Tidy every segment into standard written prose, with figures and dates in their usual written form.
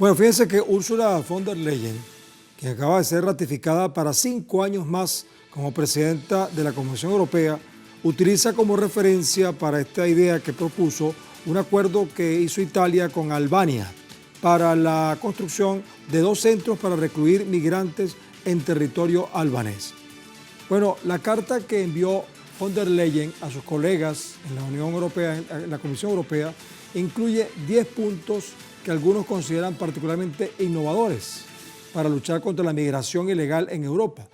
Bueno, fíjense que Ursula von der Leyen, que acaba de ser ratificada para 5 años más como presidenta de la Comisión Europea, utiliza como referencia para esta idea que propuso un acuerdo que hizo Italia con Albania para la construcción de 2 centros para recluir migrantes en territorio albanés. Bueno, la carta que envió von der Leyen a sus colegas en la Unión Europea, en la Comisión Europea, incluye 10 puntos que algunos consideran particularmente innovadores para luchar contra la migración ilegal en Europa,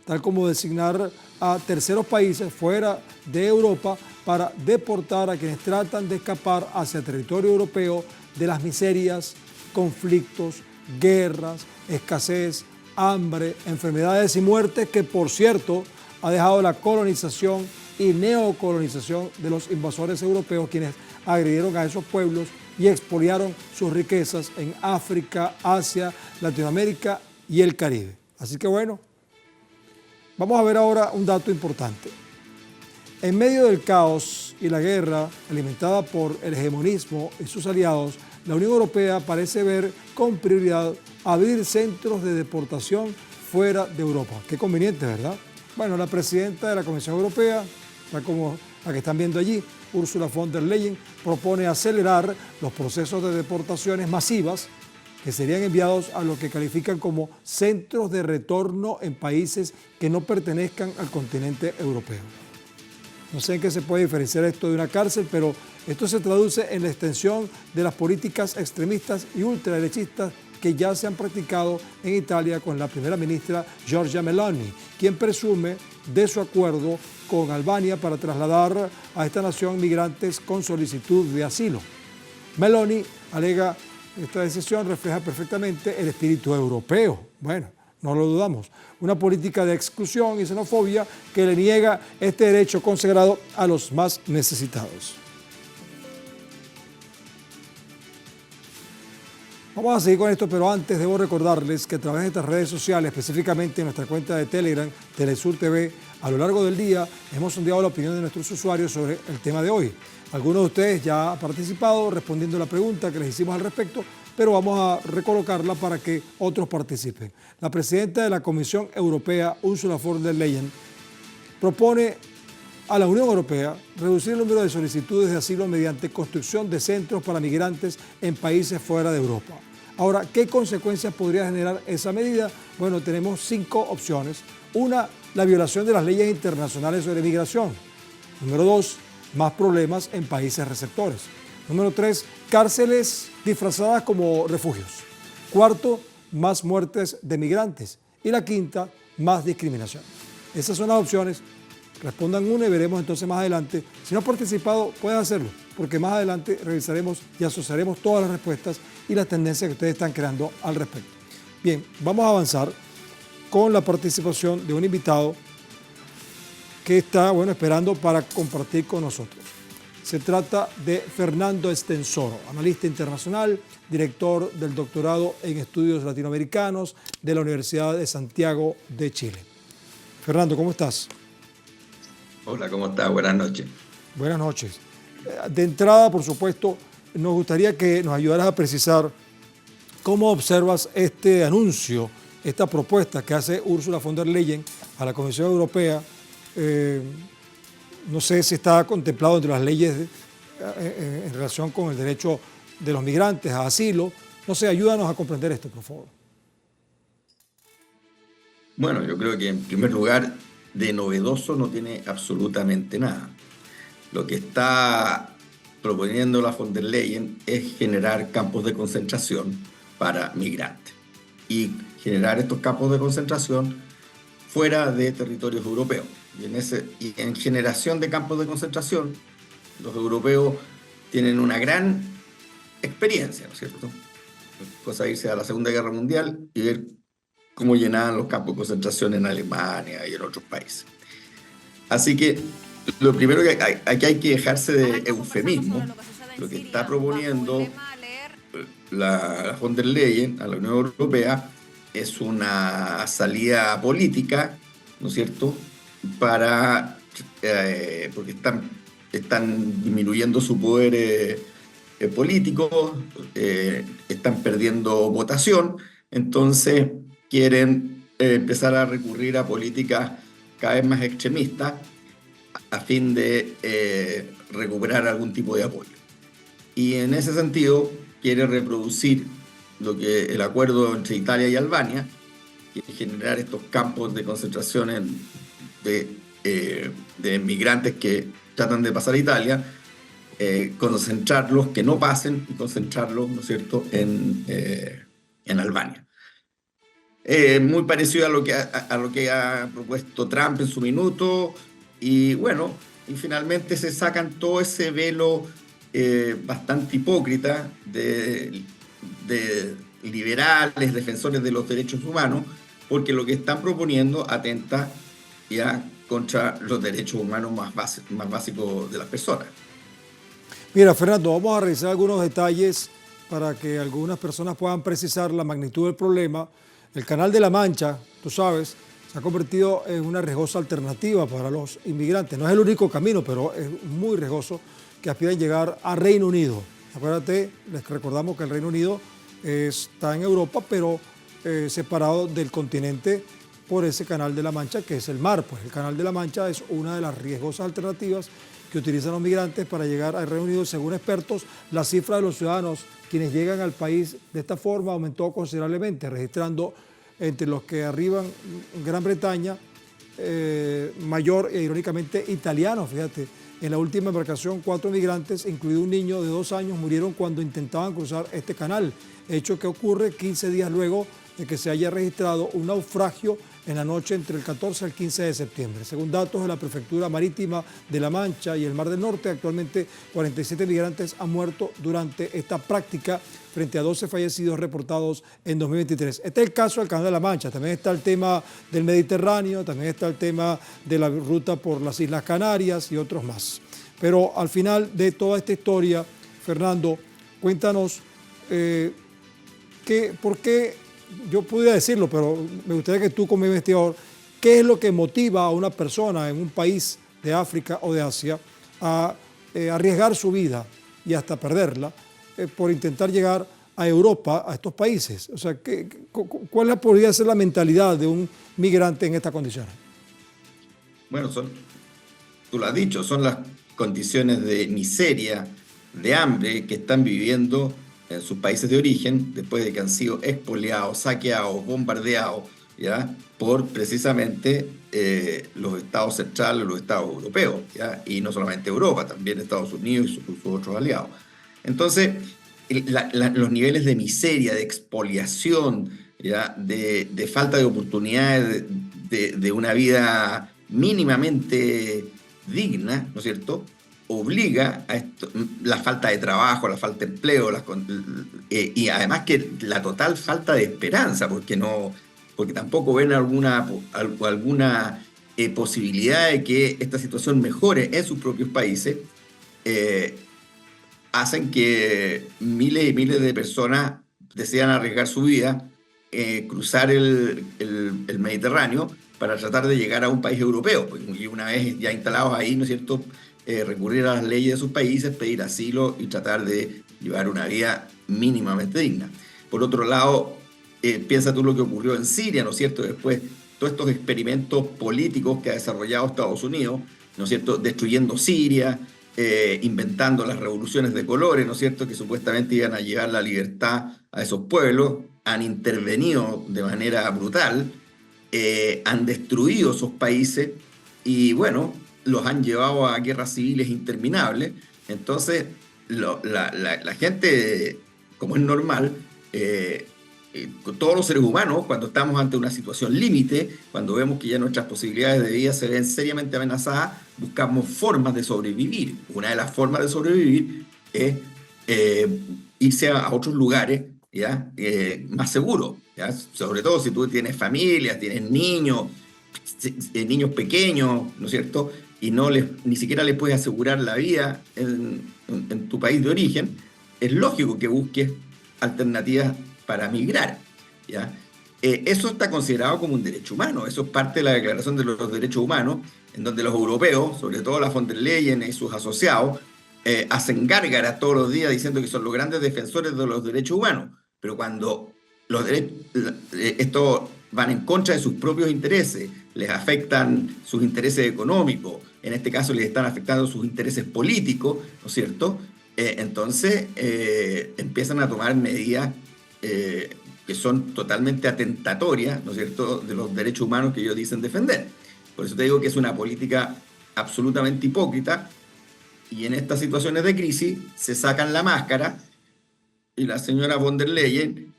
tal como designar a terceros países fuera de Europa para deportar a quienes tratan de escapar hacia el territorio europeo de las miserias, conflictos, guerras, escasez, hambre, enfermedades y muertes que, por cierto, ha dejado la colonización y neocolonización de los invasores europeos, quienes agredieron a esos pueblos y expoliaron sus riquezas en África, Asia, Latinoamérica y el Caribe. Así que bueno, vamos a ver ahora un dato importante. En medio del caos y la guerra alimentada por el hegemonismo y sus aliados, la Unión Europea parece ver con prioridad abrir centros de deportación fuera de Europa. Qué conveniente, ¿verdad? Bueno, la presidenta de la Comisión Europea, tal como la que están viendo allí, Ursula von der Leyen, propone acelerar los procesos de deportaciones masivas que serían enviados a lo que califican como centros de retorno en países que no pertenezcan al continente europeo. No sé en qué se puede diferenciar esto de una cárcel, pero esto se traduce en la extensión de las políticas extremistas y ultraderechistas que ya se han practicado en Italia con la primera ministra Giorgia Meloni, quien presume de su acuerdo con Albania para trasladar a esta nación migrantes con solicitud de asilo. Meloni alega que esta decisión refleja perfectamente el espíritu europeo. Bueno, no lo dudamos. Una política de exclusión y xenofobia que le niega este derecho consagrado a los más necesitados. Vamos a seguir con esto, pero antes debo recordarles que a través de estas redes sociales, específicamente en nuestra cuenta de Telegram, Telesur TV, a lo largo del día hemos sondeado la opinión de nuestros usuarios sobre el tema de hoy. Algunos de ustedes ya han participado respondiendo la pregunta que les hicimos al respecto, pero vamos a recolocarla para que otros participen. La presidenta de la Comisión Europea, Ursula von der Leyen, propone a la Unión Europea reducir el número de solicitudes de asilo mediante construcción de centros para migrantes en países fuera de Europa. Ahora, ¿qué consecuencias podría generar esa medida? Bueno, tenemos 5 opciones. Una, la violación de las leyes internacionales sobre migración. Número 2, más problemas en países receptores. Número 3, cárceles disfrazadas como refugios. Cuarto, más muertes de migrantes. Y la quinta, más discriminación. Esas son las opciones. Respondan una y veremos entonces más adelante. Si no has participado, puedes hacerlo, porque más adelante revisaremos y asociaremos todas las respuestas y las tendencias que ustedes están creando al respecto. Bien, vamos a avanzar con la participación de un invitado que está, esperando para compartir con nosotros. Se trata de Fernando Estensoro, analista internacional, director del doctorado en estudios latinoamericanos de la Universidad de Santiago de Chile. Fernando, ¿cómo estás? Hola, ¿cómo estás? Buenas noches. Buenas noches. De entrada, por supuesto, nos gustaría que nos ayudaras a precisar cómo observas este anuncio, esta propuesta que hace Ursula von der Leyen a la Comisión Europea. No sé si está contemplado entre las leyes en relación con el derecho de los migrantes a asilo. No sé, ayúdanos a comprender esto, por favor. Bueno, yo creo que en primer lugar, de novedoso no tiene absolutamente nada. Lo que está proponiendo la von der Leyen es generar campos de concentración para migrantes y generar estos campos de concentración fuera de territorios europeos. Y en generación de campos de concentración, los europeos tienen una gran experiencia, ¿no es cierto? Cosa de irse a la Segunda Guerra Mundial y ver cómo llenaban los campos de concentración en Alemania y en otros países. Así que lo primero que aquí hay que dejarse de eufemismo. Lo que está proponiendo la von der Leyen a la Unión Europea es una salida política, ¿no es cierto?, porque están disminuyendo su poder políticos, están perdiendo votación, entonces quieren empezar a recurrir a políticas cada vez más extremistas a fin de recuperar algún tipo de apoyo. Y en ese sentido quiere reproducir lo que el acuerdo entre Italia y Albania, que es generar estos campos de concentración de migrantes que tratan de pasar a Italia, concentrarlos, que no pasen, y concentrarlos, ¿no es cierto?, en Albania. Muy parecido a lo que ha propuesto Trump en su minuto, y bueno, y finalmente se sacan todo ese velo bastante hipócrita de liberales, defensores de los derechos humanos, porque lo que están proponiendo atenta ya contra los derechos humanos más básicos de las personas. Mira, Fernando, vamos a revisar algunos detalles para que algunas personas puedan precisar la magnitud del problema. El Canal de la Mancha, tú sabes, se ha convertido en una riesgosa alternativa para los inmigrantes. No es el único camino, pero es muy riesgoso que aspiran llegar a Reino Unido. Acuérdate, les recordamos que el Reino Unido está en Europa, pero separado del continente por ese Canal de la Mancha, que es el mar. Pues el Canal de la Mancha es una de las riesgosas alternativas que utilizan los migrantes para llegar al Reino Unido. Según expertos, la cifra de los ciudadanos quienes llegan al país de esta forma aumentó considerablemente, registrando entre los que arriban en Gran Bretaña, mayor e irónicamente italianos. Fíjate, en la última embarcación 4 migrantes, incluido un niño de 2 años, murieron cuando intentaban cruzar este canal, hecho que ocurre 15 días luego de que se haya registrado un naufragio en la noche entre el 14 al 15 de septiembre. Según datos de la Prefectura Marítima de La Mancha y el Mar del Norte, actualmente 47 migrantes han muerto durante esta práctica, frente a 12 fallecidos reportados en 2023. Este es el caso del Canal de la Mancha. También está el tema del Mediterráneo, también está el tema de la ruta por las Islas Canarias y otros más. Pero al final de toda esta historia, Fernando, cuéntanos por qué. Yo pudiera decirlo, pero me gustaría que tú como investigador, ¿qué es lo que motiva a una persona en un país de África o de Asia a arriesgar su vida y hasta perderla por intentar llegar a Europa, a estos países? O sea, ¿cuál podría ser la mentalidad de un migrante en estas condiciones? Bueno, tú lo has dicho, son las condiciones de miseria, de hambre que están viviendo en sus países de origen, después de que han sido expoliados, saqueados, bombardeados, ¿ya?, por precisamente los estados centrales, los estados europeos, ¿ya?, y no solamente Europa, también Estados Unidos y sus otros aliados. Entonces, los niveles de miseria, de expoliación, ¿ya?, de falta de oportunidades de una vida mínimamente digna, ¿no es cierto?, obliga a esto, la falta de trabajo, la falta de empleo, y además que la total falta de esperanza, porque tampoco ven alguna posibilidad de que esta situación mejore en sus propios países, hacen que miles y miles de personas desean arriesgar su vida, cruzar el Mediterráneo para tratar de llegar a un país europeo. Y una vez ya instalados ahí, ¿no es cierto?, recurrir a las leyes de sus países, pedir asilo y tratar de llevar una vida mínimamente digna. Por otro lado, piensa tú lo que ocurrió en Siria, ¿no es cierto? Después, todos estos experimentos políticos que ha desarrollado Estados Unidos, ¿no es cierto?, destruyendo Siria, inventando las revoluciones de colores, ¿no es cierto?, que supuestamente iban a llevar la libertad a esos pueblos, han intervenido de manera brutal, han destruido esos países y bueno, los han llevado a guerras civiles interminables. Entonces, la gente, como es normal, todos los seres humanos, cuando estamos ante una situación límite, cuando vemos que ya nuestras posibilidades de vida se ven seriamente amenazadas, buscamos formas de sobrevivir. Una de las formas de sobrevivir es irse a otros lugares, ¿ya?, más seguros, ¿ya?, sobre todo si tú tienes familias, tienes niños pequeños, ¿no es cierto?, y ni siquiera les puedes asegurar la vida en tu país de origen, es lógico que busques alternativas para migrar, ¿ya? Eso está considerado como un derecho humano, eso es parte de la Declaración de los Derechos Humanos, en donde los europeos, sobre todo la von der Leyen y sus asociados, hacen gárgaras todos los días diciendo que son los grandes defensores de los derechos humanos, pero cuando estos van en contra de sus propios intereses, les afectan sus intereses económicos, en este caso les están afectando sus intereses políticos, ¿no es cierto? Entonces empiezan a tomar medidas que son totalmente atentatorias, ¿no es cierto?, de los derechos humanos que ellos dicen defender. Por eso te digo que es una política absolutamente hipócrita, y en estas situaciones de crisis se sacan la máscara y la señora von der Leyen,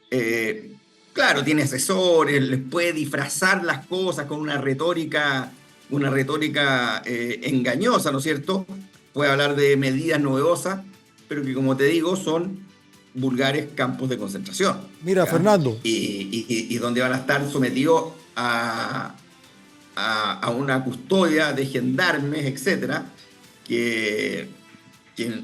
claro, tiene asesores, les puede disfrazar las cosas con una retórica engañosa, ¿no es cierto? Puede hablar de medidas novedosas, pero que, como te digo, son vulgares campos de concentración. Mira, ¿ya? Fernando. Y donde van a estar sometidos a una custodia de gendarmes, etcétera, que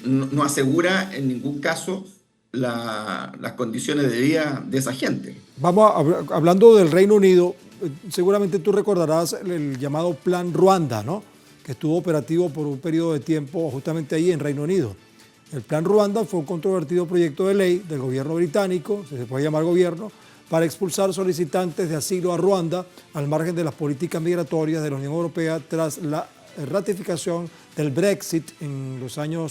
no asegura en ningún caso las condiciones de vida de esa gente. Hablando del Reino Unido, seguramente tú recordarás el llamado Plan Ruanda, ¿no?, que estuvo operativo por un periodo de tiempo justamente ahí en Reino Unido. El Plan Ruanda fue un controvertido proyecto de ley del gobierno británico, si se puede llamar gobierno, para expulsar solicitantes de asilo a Ruanda al margen de las políticas migratorias de la Unión Europea tras la ratificación del Brexit en el año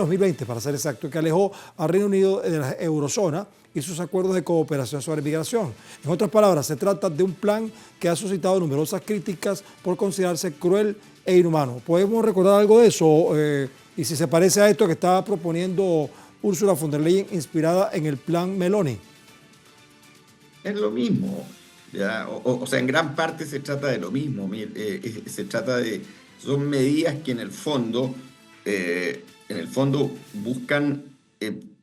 2020, para ser exacto, que alejó al Reino Unido de la eurozona y sus acuerdos de cooperación sobre migración. En otras palabras, se trata de un plan que ha suscitado numerosas críticas por considerarse cruel e inhumano. ¿Podemos recordar algo de eso? Y si se parece a esto que estaba proponiendo Ursula von der Leyen, inspirada en el plan Meloni. Es lo mismo, ¿ya? O sea, en gran parte se trata de lo mismo. Son medidas que en el fondo buscan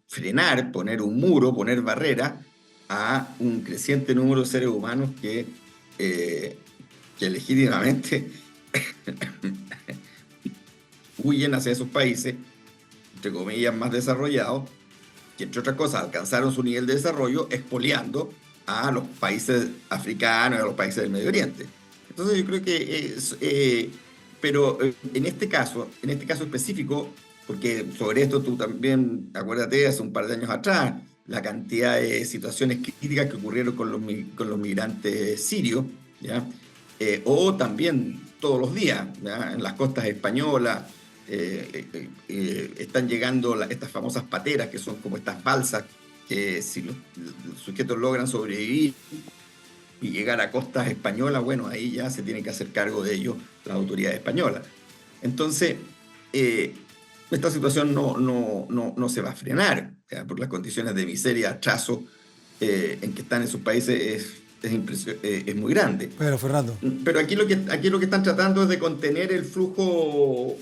frenar, poner un muro, poner barrera a un creciente número de seres humanos que legítimamente huyen hacia esos países, entre comillas, más desarrollados, que entre otras cosas alcanzaron su nivel de desarrollo expoliando a los países africanos y a los países del Medio Oriente. Entonces yo creo que pero en este caso específico, porque sobre esto tú también, acuérdate, hace un par de años atrás, la cantidad de situaciones críticas que ocurrieron con los migrantes sirios, ¿ya? O también todos los días, ¿ya?, en las costas españolas, están llegando estas famosas pateras, que son como estas balsas, que si los sujetos logran sobrevivir y llegar a costas españolas, bueno, ahí ya se tiene que hacer cargo de ello las autoridades españolas. Entonces, esta situación no se va a frenar, ¿ya?, por las condiciones de miseria, atraso en que están esos países es muy grande. Pero, Fernando. Pero aquí lo que están tratando es de contener el flujo,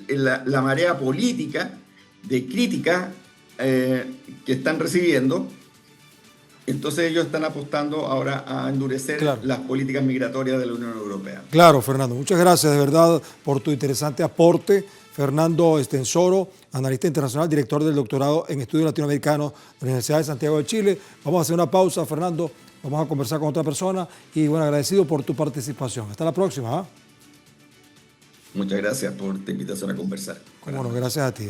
la marea política de crítica que están recibiendo. Entonces ellos están apostando ahora a endurecer las políticas migratorias de la Unión Europea. Claro, Fernando. Muchas gracias de verdad por tu interesante aporte. Fernando Estensoro, analista internacional, director del doctorado en estudios latinoamericanos de la Universidad de Santiago de Chile. Vamos a hacer una pausa, Fernando. Vamos a conversar con otra persona y bueno, agradecido por tu participación. Hasta la próxima. Muchas gracias por tu invitación a conversar. Bueno, gracias a ti.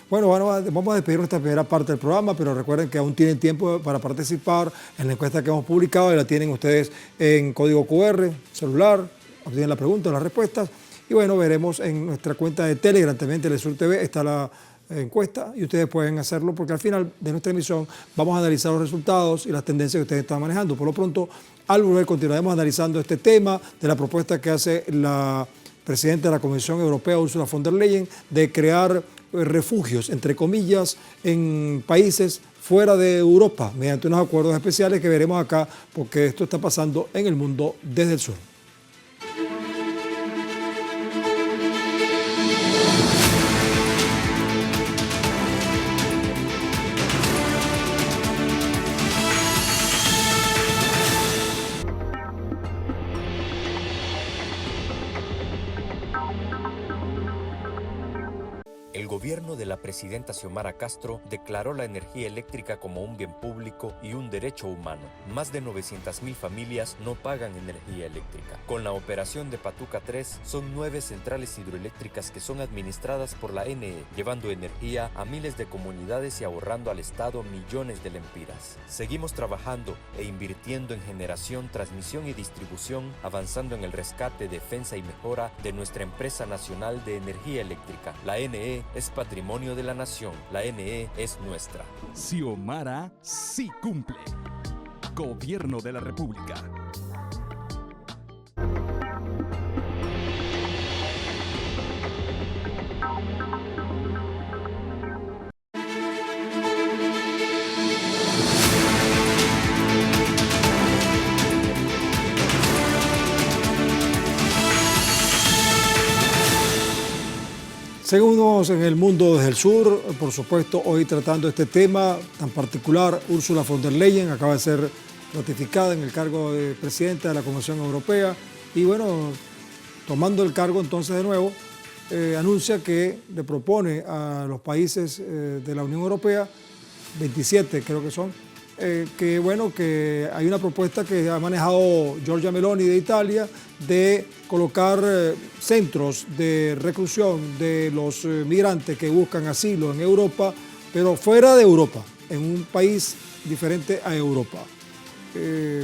Bueno, vamos a despedir esta primera parte del programa, pero recuerden que aún tienen tiempo para participar en la encuesta que hemos publicado y la tienen ustedes en código QR, celular, obtienen la pregunta, las respuestas. Y bueno, veremos en nuestra cuenta de Telegram, también Telesur TV, está la encuesta y ustedes pueden hacerlo porque al final de nuestra emisión vamos a analizar los resultados y las tendencias que ustedes están manejando. Por lo pronto, al volver continuaremos analizando este tema de la propuesta que hace la presidenta de la Comisión Europea, Ursula von der Leyen, de crear refugios, entre comillas, en países fuera de Europa, mediante unos acuerdos especiales que veremos acá, porque esto está pasando en el mundo desde el sur. El gobierno de la presidenta Xiomara Castro declaró la energía eléctrica como un bien público y un derecho humano. Más de 900,000 familias no pagan energía eléctrica. Con la operación de Patuca 3, son 9 centrales hidroeléctricas que son administradas por la NE, llevando energía a miles de comunidades y ahorrando al Estado millones de lempiras. Seguimos trabajando e invirtiendo en generación, transmisión y distribución, avanzando en el rescate, defensa y mejora de nuestra empresa nacional de energía eléctrica. La NE es patrimonio de la nación. La NE es nuestra. Xiomara sí cumple. Gobierno de la República. Seguimos en el mundo desde el sur, por supuesto, hoy tratando este tema tan particular. Ursula von der Leyen acaba de ser ratificada en el cargo de presidenta de la Comisión Europea y bueno, tomando el cargo entonces de nuevo, anuncia que le propone a los países de la Unión Europea, 27 creo que son, que bueno, que hay una propuesta que ha manejado Giorgia Meloni de Italia de colocar centros de reclusión de los migrantes que buscan asilo en Europa, pero fuera de Europa, en un país diferente a Europa.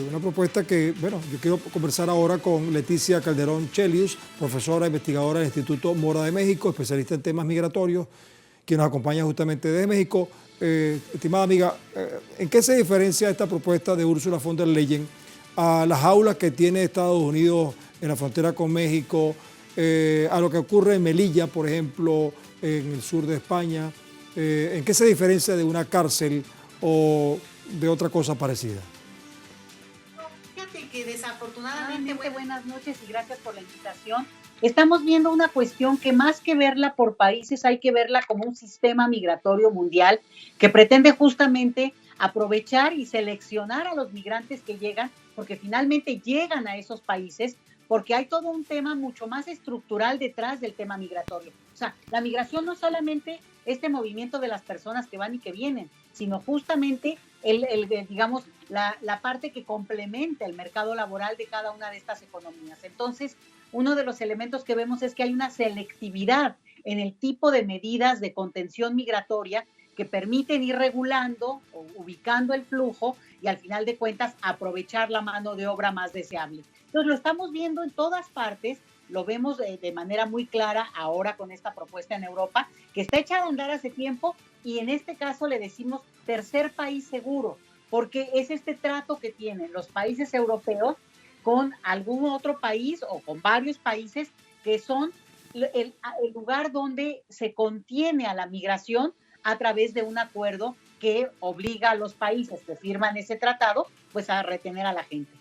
Una propuesta que, bueno, yo quiero conversar ahora con Leticia Calderón Chelius, profesora investigadora del Instituto Mora de México, especialista en temas migratorios, quien nos acompaña justamente desde México. Estimada amiga, ¿en qué se diferencia esta propuesta de Ursula von der Leyen a las aulas que tiene Estados Unidos en la frontera con México, a lo que ocurre en Melilla, por ejemplo, en el sur de España? ¿En qué se diferencia de una cárcel o de otra cosa parecida? Fíjate que desafortunadamente, buenas noches y gracias por la invitación. Estamos viendo una cuestión que más que verla por países, hay que verla como un sistema migratorio mundial que pretende justamente aprovechar y seleccionar a los migrantes que llegan, porque finalmente llegan a esos países, porque hay todo un tema mucho más estructural detrás del tema migratorio. O sea, la migración no solamente este movimiento de las personas que van y que vienen, sino justamente digamos, la parte que complementa el mercado laboral de cada una de estas economías. Entonces, uno de los elementos que vemos es que hay una selectividad en el tipo de medidas de contención migratoria que permiten ir regulando o ubicando el flujo y al final de cuentas aprovechar la mano de obra más deseable. Entonces lo estamos viendo en todas partes, lo vemos de manera muy clara ahora con esta propuesta en Europa, que está echada a andar hace tiempo y en este caso le decimos tercer país seguro, porque es este trato que tienen los países europeos con algún otro país o con varios países que son el lugar donde se contiene a la migración a través de un acuerdo que obliga a los países que firman ese tratado pues a retener a la gente.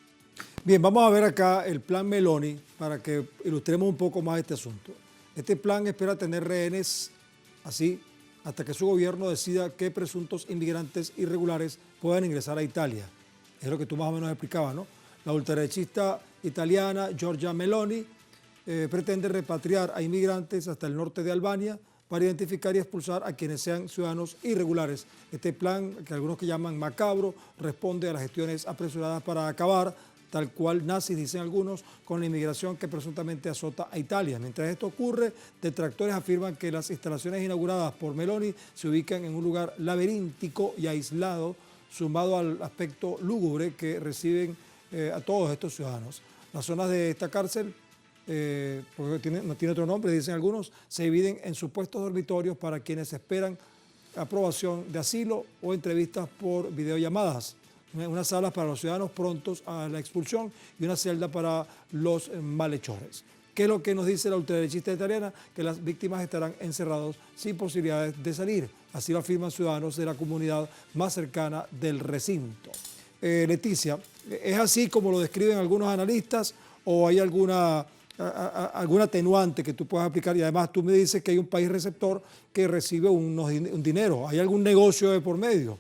Bien, vamos a ver acá el plan Meloni para que ilustremos un poco más este asunto. Este plan espera tener rehenes así hasta que su gobierno decida qué presuntos inmigrantes irregulares puedan ingresar a Italia. Es lo que tú más o menos explicabas, ¿no? La ultraderechista italiana Giorgia Meloni pretende repatriar a inmigrantes hasta el norte de Albania para identificar y expulsar a quienes sean ciudadanos irregulares. Este plan, que algunos que llaman macabro, responde a las gestiones apresuradas para acabar, tal cual nazis dicen algunos, con la inmigración que presuntamente azota a Italia. Mientras esto ocurre, detractores afirman que las instalaciones inauguradas por Meloni se ubican en un lugar laberíntico y aislado, sumado al aspecto lúgubre que reciben a todos estos ciudadanos. Las zonas de esta cárcel, porque no tiene otro nombre, dicen algunos, se dividen en supuestos dormitorios para quienes esperan aprobación de asilo o entrevistas por videollamadas. Unas salas para los ciudadanos prontos a la expulsión y una celda para los malhechores. ¿Qué es lo que nos dice la ultraderechista italiana? Que las víctimas estarán encerrados sin posibilidades de salir. Así lo afirman ciudadanos de la comunidad más cercana del recinto. Leticia, ¿es así como lo describen algunos analistas o hay alguna atenuante que tú puedas aplicar? Y además tú me dices que hay un país receptor que recibe un dinero. ¿Hay algún negocio de por medio?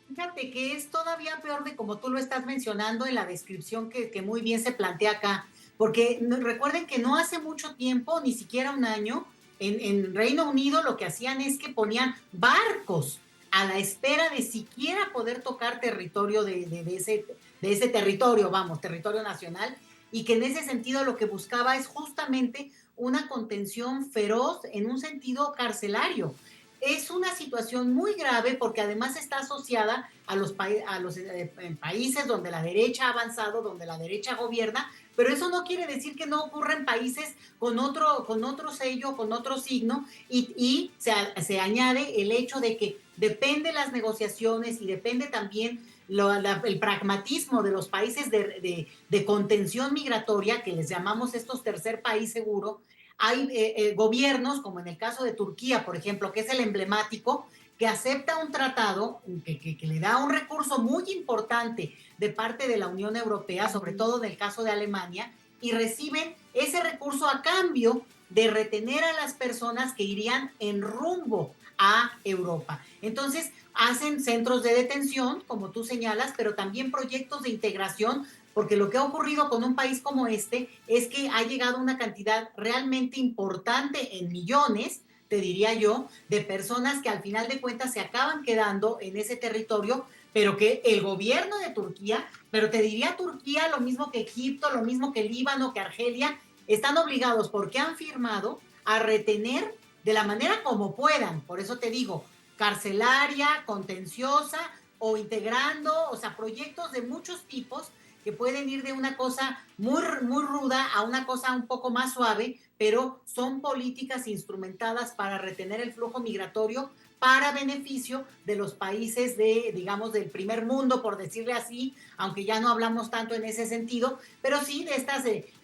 Fíjate que es todavía peor de como tú lo estás mencionando en la descripción que muy bien se plantea acá, porque recuerden que no hace mucho tiempo, ni siquiera un año, En Reino Unido lo que hacían es que ponían barcos a la espera de siquiera poder tocar territorio de ese territorio, territorio nacional, y que en ese sentido lo que buscaba es justamente una contención feroz en un sentido carcelario. Es una situación muy grave porque además está asociada a los países donde la derecha ha avanzado, donde la derecha gobierna, pero eso no quiere decir que no ocurra en países con otro sello, con otro signo, y se añade el hecho de que depende las negociaciones y depende también el pragmatismo de los países de contención migratoria, que les llamamos estos tercer país seguro. Hay gobiernos, como en el caso de Turquía, por ejemplo, que es el emblemático, que acepta un tratado que le da un recurso muy importante de parte de la Unión Europea, sobre todo en el caso de Alemania, y reciben ese recurso a cambio de retener a las personas que irían en rumbo a Europa. Entonces, hacen centros de detención, como tú señalas, pero también proyectos de integración, porque lo que ha ocurrido con un país como este es que ha llegado una cantidad realmente importante en millones, te diría yo, de personas que al final de cuentas se acaban quedando en ese territorio, pero que el gobierno de Turquía, pero te diría Turquía, lo mismo que Egipto, lo mismo que Líbano, que Argelia, están obligados porque han firmado a retener de la manera como puedan, por eso te digo, carcelaria, contenciosa o integrando, o sea, proyectos de muchos tipos que pueden ir de una cosa muy, muy ruda a una cosa un poco más suave, pero son políticas instrumentadas para retener el flujo migratorio para beneficio de los países digamos, del primer mundo, por decirle así, aunque ya no hablamos tanto en ese sentido, pero sí de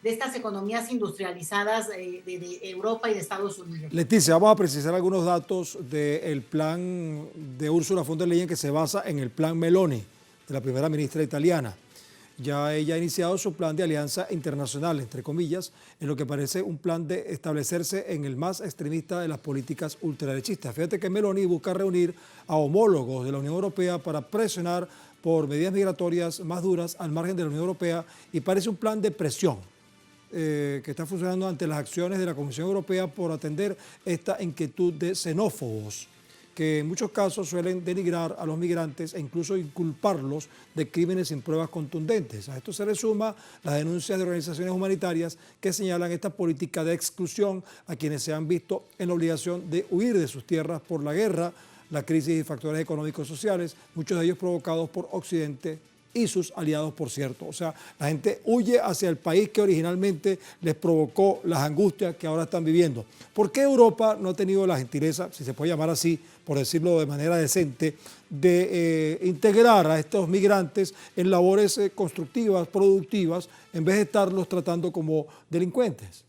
estas economías industrializadas de Europa y de Estados Unidos. Leticia, vamos a precisar algunos datos del plan de Ursula von der Leyen que se basa en el plan Meloni, de la primera ministra italiana. Ya ella ha iniciado su plan de alianza internacional, entre comillas, en lo que parece un plan de establecerse en el más extremista de las políticas ultraderechistas. Fíjate que Meloni busca reunir a homólogos de la Unión Europea para presionar por medidas migratorias más duras al margen de la Unión Europea, y parece un plan de presión que está funcionando ante las acciones de la Comisión Europea por atender esta inquietud de xenófobos, que en muchos casos suelen denigrar a los migrantes e incluso inculparlos de crímenes sin pruebas contundentes. A esto se le suma las denuncias de organizaciones humanitarias que señalan esta política de exclusión a quienes se han visto en la obligación de huir de sus tierras por la guerra, la crisis y factores económicos y sociales, muchos de ellos provocados por Occidente y sus aliados, por cierto. O sea, la gente huye hacia el país que originalmente les provocó las angustias que ahora están viviendo. ¿Por qué Europa no ha tenido la gentileza, si se puede llamar así, por decirlo de manera decente, de integrar a estos migrantes en labores constructivas, productivas, en vez de estarlos tratando como delincuentes?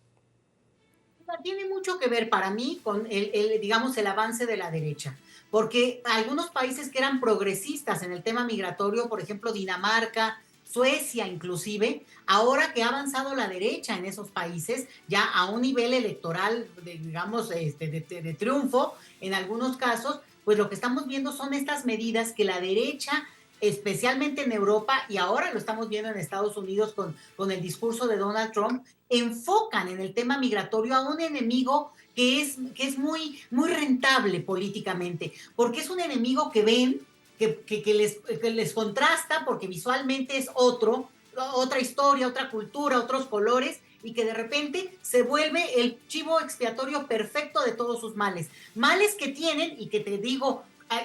Tiene mucho que ver para mí con digamos, el avance de la derecha, porque algunos países que eran progresistas en el tema migratorio, por ejemplo Dinamarca, Suecia inclusive, ahora que ha avanzado la derecha en esos países, ya a un nivel electoral, digamos, de triunfo en algunos casos, pues lo que estamos viendo son estas medidas que la derecha, especialmente en Europa, y ahora lo estamos viendo en Estados Unidos con el discurso de Donald Trump, enfocan en el tema migratorio a un enemigo que es muy, muy rentable políticamente, porque es un enemigo que ven, que les contrasta, porque visualmente es otra historia, otra cultura, otros colores, y que de repente se vuelve el chivo expiatorio perfecto de todos sus males. Males que tienen, y que te digo,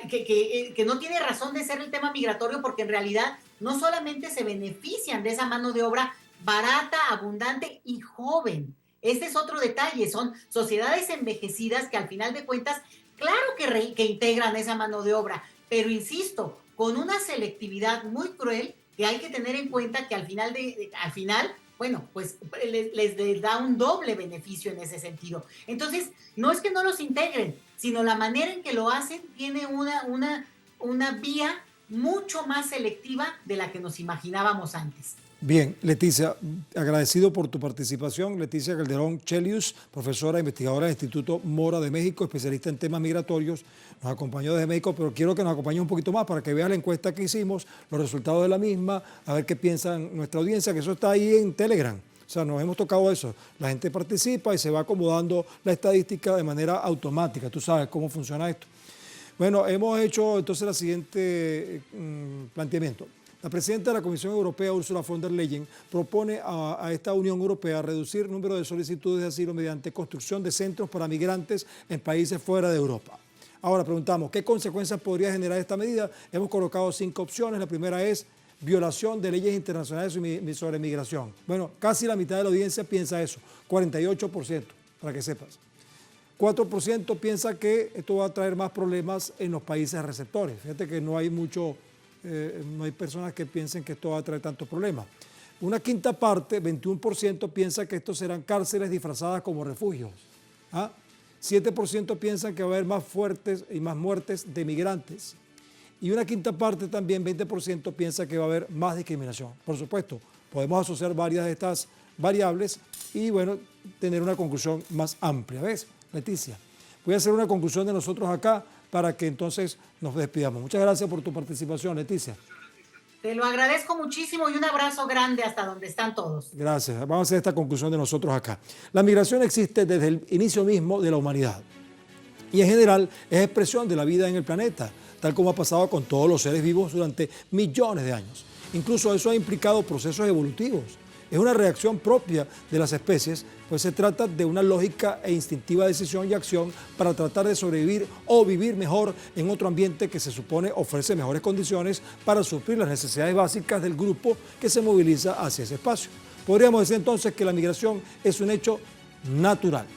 que no tiene razón de ser el tema migratorio, porque en realidad no solamente se benefician de esa mano de obra barata, abundante y joven. Este es otro detalle, son sociedades envejecidas que al final de cuentas, claro que integran esa mano de obra, pero insisto, con una selectividad muy cruel que hay que tener en cuenta que al final, bueno, pues les da un doble beneficio en ese sentido. Entonces, no es que no los integren, sino la manera en que lo hacen tiene una vía mucho más selectiva de la que nos imaginábamos antes. Bien, Leticia, agradecido por tu participación. Leticia Calderón Chelius, profesora investigadora del Instituto Mora de México, especialista en temas migratorios, nos acompañó desde México, pero quiero que nos acompañe un poquito más para que veas la encuesta que hicimos, los resultados de la misma, a ver qué piensa nuestra audiencia, que eso está ahí en Telegram. sea, nos hemos tocado eso. La gente participa y se va acomodando la estadística de manera automática. Tú sabes cómo funciona esto. Bueno, hemos hecho entonces el siguiente planteamiento. La presidenta de la Comisión Europea, Ursula von der Leyen, propone a esta Unión Europea reducir el número de solicitudes de asilo mediante construcción de centros para migrantes en países fuera de Europa. Ahora preguntamos, ¿qué consecuencias podría generar esta medida? Hemos colocado 5 opciones. La primera es violación de leyes internacionales sobre migración. Bueno, casi la mitad de la audiencia piensa eso, 48%, para que sepas. 4% piensa que esto va a traer más problemas en los países receptores. Fíjate que no hay no hay personas que piensen que esto va a traer tantos problemas. Una quinta parte, 21%, piensa que estos serán cárceles disfrazadas como refugios. 7% piensan que va a haber más fuertes y más muertes de migrantes. Y una quinta parte también, 20%, piensa que va a haber más discriminación. Por supuesto, podemos asociar varias de estas variables y, bueno, tener una conclusión más amplia. ¿Ves, Leticia? Voy a hacer una conclusión de nosotros acá para que entonces nos despidamos. Muchas gracias por tu participación, Leticia. Te lo agradezco muchísimo y un abrazo grande hasta donde están todos. Gracias. Vamos a hacer esta conclusión de nosotros acá. La migración existe desde el inicio mismo de la humanidad y en general es expresión de la vida en el planeta, tal como ha pasado con todos los seres vivos durante millones de años. Incluso eso ha implicado procesos evolutivos. Es una reacción propia de las especies, pues se trata de una lógica e instintiva decisión y acción para tratar de sobrevivir o vivir mejor en otro ambiente que se supone ofrece mejores condiciones para suplir las necesidades básicas del grupo que se moviliza hacia ese espacio. Podríamos decir entonces que la migración es un hecho natural,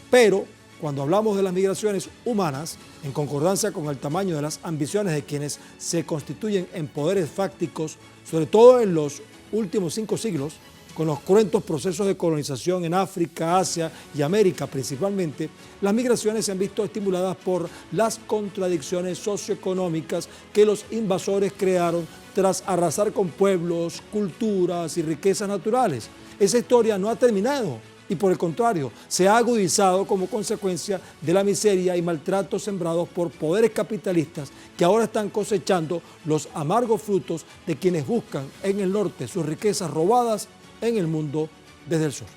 pero cuando hablamos de las migraciones humanas, en concordancia con el tamaño de las ambiciones de quienes se constituyen en poderes fácticos, sobre todo en los últimos 5 siglos, con los cruentos procesos de colonización en África, Asia y América principalmente, las migraciones se han visto estimuladas por las contradicciones socioeconómicas que los invasores crearon tras arrasar con pueblos, culturas y riquezas naturales. Esa historia no ha terminado y por el contrario, se ha agudizado como consecuencia de la miseria y maltratos sembrados por poderes capitalistas que ahora están cosechando los amargos frutos de quienes buscan en el norte sus riquezas robadas en el mundo desde el sur.